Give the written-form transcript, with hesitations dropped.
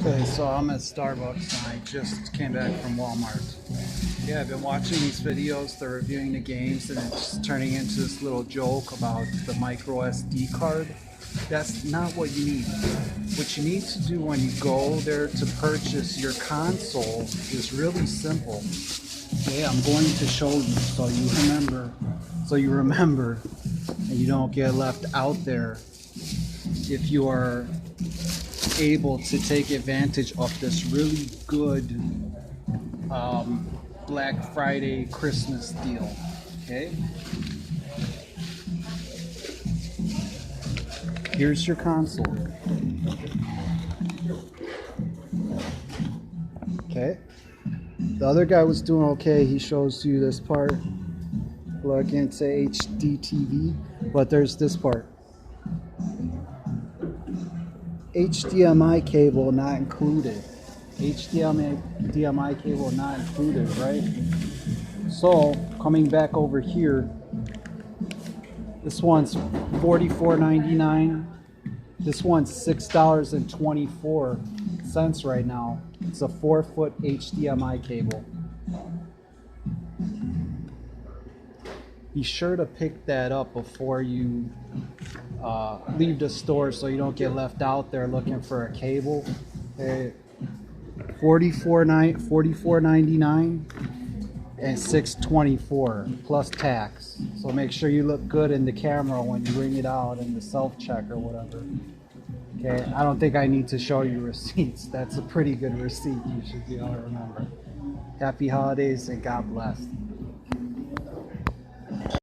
Okay, so I'm at Starbucks and I just came back from Walmart. Yeah, I've been watching these videos, they're reviewing the games and it's turning into this little joke about the micro SD card. That's not what you need. What you need to do when you go there to purchase your console is really simple. Okay, I'm going to show you so you remember and you don't get left out there if you are able to take advantage of this really good Black Friday Christmas deal. Okay, here's your console. Okay, the other guy was doing okay. He shows you this part, plug into HD TV, but there's this part. HDMI cable not included. HDMI cable not included, right? So coming back over here, this one's $44.99. This one's $6.24 right now. It's a 4-foot HDMI cable. Be sure to pick that up before you leave the store so you don't get left out there looking for a cable. Okay. $44.99 and $6.24 plus tax. So make sure you look good in the camera when you bring it out in the self-check or whatever. Okay, I don't think I need to show you receipts. That's a pretty good receipt. You should be able to remember. Happy holidays and God bless.